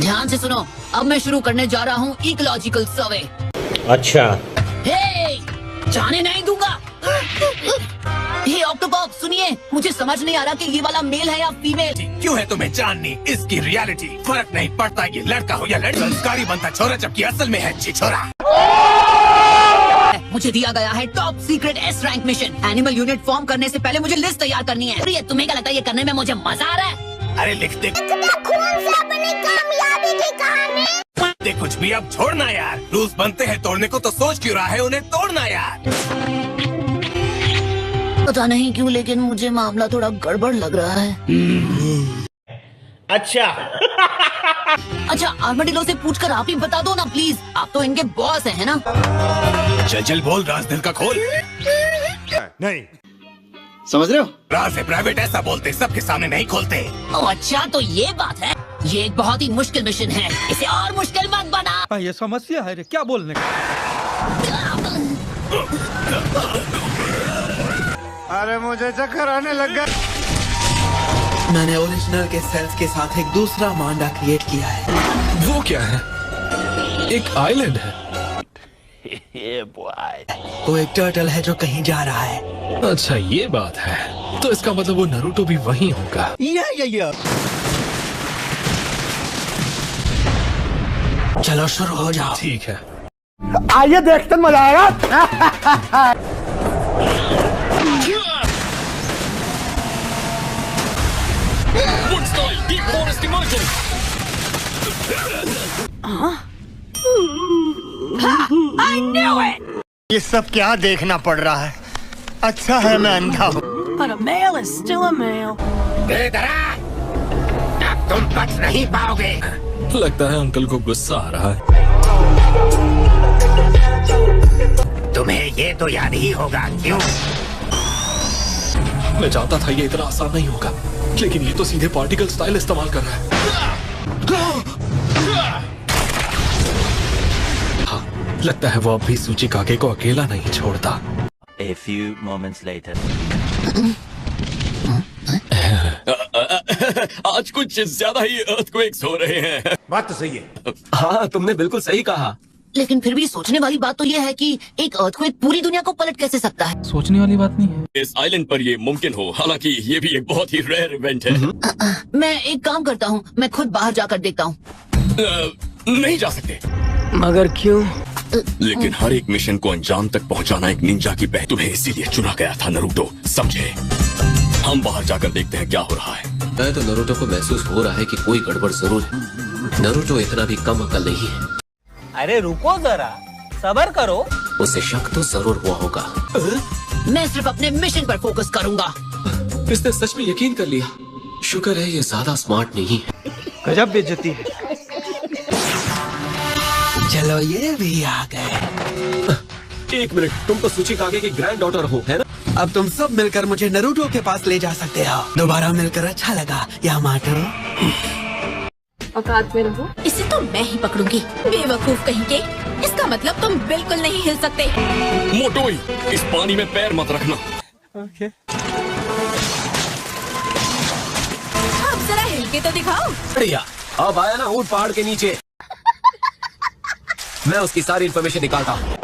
ध्यान से सुनो, अब मैं शुरू करने जा रहा हूँ इकोलॉजिकल सर्वे। अच्छा। हे, जाने नहीं दूंगा। हे ऑक्टोपॉप, सुनिए, मुझे समझ नहीं आ रहा कि ये वाला मेल है या फीमेल। क्यों है तुम्हें जाननी इसकी रियलिटी? फर्क नहीं पड़ता ये लड़का हो या लड़की। संस्कारी बनता छोरा जबकि असल में है छिछोरा। मुझे दिया गया है top secret S rank mission. Animal unit form करने से पहले मुझे लिस्ट तैयार करनी है। ये तुम्हें क्या लगता है ये करने में मुझे मजा आ रहा है? अरे लिख दे कुछ भी, अब छोड़ना यार। रूल्स बनते हैं तोड़ने को, तो सोच क्यों रहा है उन्हें तोड़ना यार। पता नहीं क्यों, लेकिन मुझे मामला थोड़ा गड़बड़ लग रहा है। अच्छा। अच्छा, आर्माडिलो से पूछकर आप ही बता दो ना प्लीज, आप तो इनके बॉस है ना? चल चल बोल, राज दिल का खोल। नहीं समझ रहे हो? राज है प्राइवेट, ऐसा बोलते, सबके सामने नहीं खोलते। ओह अच्छा, तो ये बात है। ये एक बहुत ही मुश्किल मिशन है, इसे और मुश्किल मत बना। ये समस्या है रे, क्या बोलने का? अरे मुझे चक्कर आने लग गया। मैंने ओरिजिनल के सेल्स के साथ एक दूसरा मांडा क्रिएट किया है। वो क्या है? एक आइलैंड है। वो एक टर्टल है जो कहीं जा रहा है। अच्छा ये बात है, तो इसका मतलब वो नरूटो भी वहीं होगा। चलो शुरू हो जाओ। ठीक है। आइए देखते मजा आएगा। ये सब क्या देखना पड़ रहा है? अच्छा है मैं अंधा हूँ। But a male is still a male. अब तुम बच नहीं पाओगे। लगता है अंकल को गुस्सा आ रहा है। तुम्हें ये तो याद ही होगा, क्यों? मैं जानता था ये इतना आसान नहीं होगा, लेकिन ये तो सीधे पार्टिकल स्टाइल इस्तेमाल कर रहा है। हाँ, लगता है वो अब भी सूचिकागे को अकेला नहीं छोड़ता। A few moments later. आज कुछ ज्यादा ही अर्थक्वेक्स हो रहे हैं। बात तो सही है। हाँ, तुमने बिल्कुल सही कहा। लेकिन फिर भी सोचने वाली बात तो ये है कि एक अर्थक्वेक पूरी दुनिया को पलट कैसे सकता है? सोचने वाली बात नहीं है। इस आइलैंड पर ये मुमकिन हो, हालांकि ये भी एक बहुत ही रेयर इवेंट है। मैं एक काम करता हूँ, मैं खुद बाहर जाकर देखता हूँ। नहीं जा सकते। मगर क्यों? लेकिन हर एक मिशन को अंजाम तक पहुंचाना एक निंजा की पहल। तुम्हें इसीलिए चुना गया था नरूटो, समझे? हम बाहर जाकर देखते हैं क्या हो रहा है। मैं तो नरूटो को महसूस हो रहा है कि कोई गड़बड़ जरूर है। नरूटो इतना भी कम अकल नहीं है। अरे रुको जरा, सब्र करो। उसे शक तो जरूर हुआ होगा। मैं सिर्फ अपने मिशन पर फोकस करूंगा। इसने सच में यकीन कर लिया। शुक्र है ये ज्यादा स्मार्ट नहीं है। गजब बेइज्जती है। चलो ये भी आ गए। एक मिनट, तुम तो सूचिकागे की ग्रैंड डॉटर हो, है ना? अब तुम सब मिलकर मुझे नरूटो के पास ले जा सकते हो। दोबारा मिलकर अच्छा लगा, या माटो? औकात में रहो। इसे तो मैं ही पकड़ूंगी, बेवकूफ कहीं के। इसका मतलब तुम बिल्कुल नहीं हिल सकते। मोटोई, इस पानी में पैर मत रखना। ओके। अब जरा हिल के तो दिखाओ। बढ़िया, अब आया ना ऊंट पहाड़ के नीचे। मैं उसकी सारी इन्फॉर्मेशन निकालता हूँ।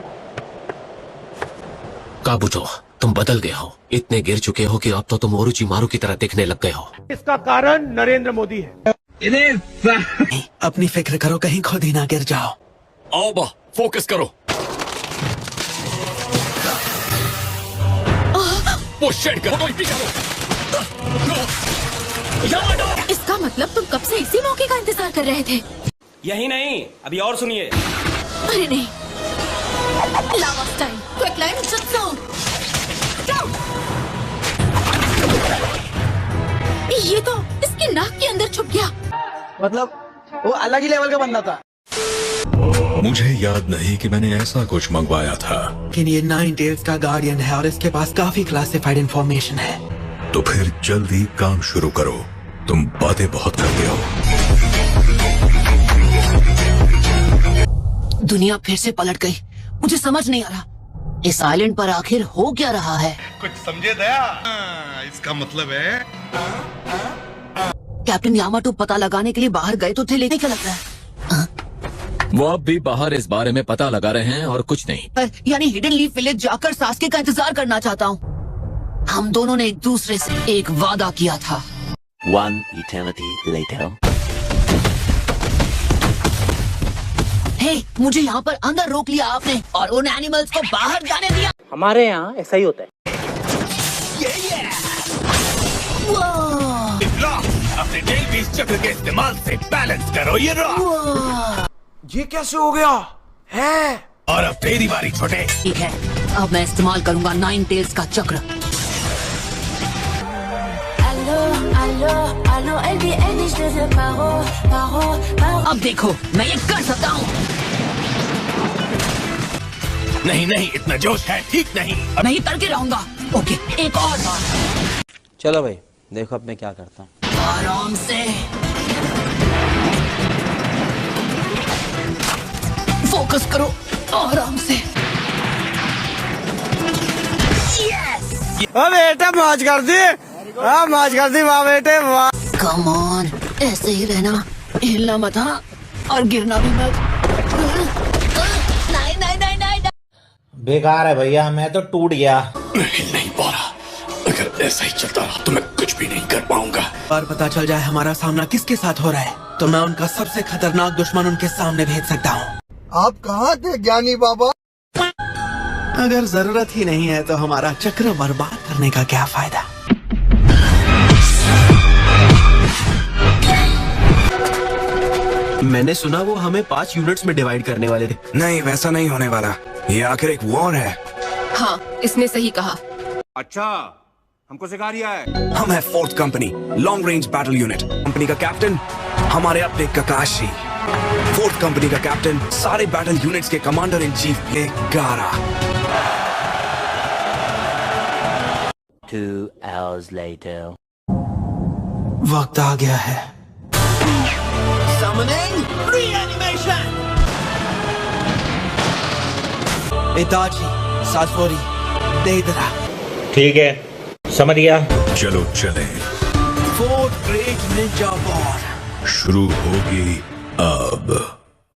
काबुतो, तुम बदल गए हो। इतने गिर चुके हो कि अब तो तुम ओरोचिमारू की तरह दिखने लग गए हो। इसका कारण नरेंद्र मोदी है। अपनी फिक्र करो, कहीं खुद ही ना गिर जाओ। आओ बा, फोकस करो। वो शेड करो। इसका मतलब तुम कब से इसी मौके का इंतजार कर रहे थे? यही नहीं, अभी और सुनिए। अरे नहीं, लावा स्टाइल, क्विक लाइन जुत्सु। जाओ। ये तो इसके नाक के अंदर छुप गया। मतलब वो अलग ही लेवल का बंदा था। मुझे याद नहीं कि मैंने ऐसा कुछ मंगवाया था। लेकिन ये नाइन टेल्स का गार्डियन है और इसके पास काफी क्लासिफाइड इंफॉर्मेशन है। तो फिर जल्दी काम शुरू करो, तुम बातें बहुत करते हो। दुनिया फिर से पलट गई। मुझे समझ नहीं आ रहा, इस आइलैंड पर आखिर हो क्या रहा है? कुछ समझे दया? इसका मतलब है कैप्टन यामाटो पता लगाने के लिए बाहर गए तो थे, लेकिन क्या लग रहा है? वो अब भी बाहर इस बारे में पता लगा रहे हैं और कुछ नहीं। यानी हिडन लीफ विलेज जाकर सास्के का इंतजार करना चाहता हूँ। हम दोनों ने एक दूसरे से एक वादा किया था। One eternity later. हे, मुझे यहाँ पर अंदर रोक लिया आपने और उन एनिमल्स को बाहर जाने दिया। हमारे यहाँ ऐसा ही होता है। ब्लॉक अपने टेल बीस चक्र के इस्तेमाल से बैलेंस करो ये रॉक। ये कैसे हो गया है? और अब तेरी बारी छोटे। ठीक है, अब मैं इस्तेमाल करूंगा 9 टेल्स का चक्र। अब देखो, मैं ये कर सकता हूँ। नहीं नहीं, इतना जोश है ठीक नहीं। मैं ये करके रहूंगा। ओके, एक और बार। चलो भाई, देखो अब मैं क्या करता हूँ। आराम से। फोकस करो, आराम से। बेटा मौज कर दी, मौज कर दी वाह बेटे वाह। कम ऑन, ऐसे ही रहना, हिलना मत हाँ, और गिरना भी मत। नहीं नहीं नहीं नहीं। बेकार है भैया, मैं तो टूट गया। मैं हिल नहीं पा रहा। अगर ऐसा ही चलता रहा तो मैं कुछ भी नहीं कर पाऊंगा। और पता चल जाए हमारा सामना किसके साथ हो रहा है तो मैं उनका सबसे खतरनाक दुश्मन उनके सामने भेज सकता हूँ। आप कहाँ थे ज्ञानी बाबा? अगर जरूरत ही नहीं है तो हमारा चक्र बर्बाद करने का क्या फायदा। मैंने सुना वो हमें 5 यूनिट्स में डिवाइड करने वाले थे। नहीं, वैसा नहीं होने वाला। ये आखिर एक वॉर है। हाँ, इसने सही कहा। अच्छा, हमको सिखा रिया है। हम है 4th company, long range battle unit. Company का कैप्टन हमारे अपने ककाशी। 4th कंपनी का कैप्टन सारे बैटल यूनिट्स के कमांडर इन चीफ है गारा। 2 hours later. वक्त आ गया है। Summoning reanimation. इताची, सासोरी, दे इधर आ। ठीक है, समझ गया। चलो चले। 4th ग्रेट निंजा वॉर शुरू होगी अब।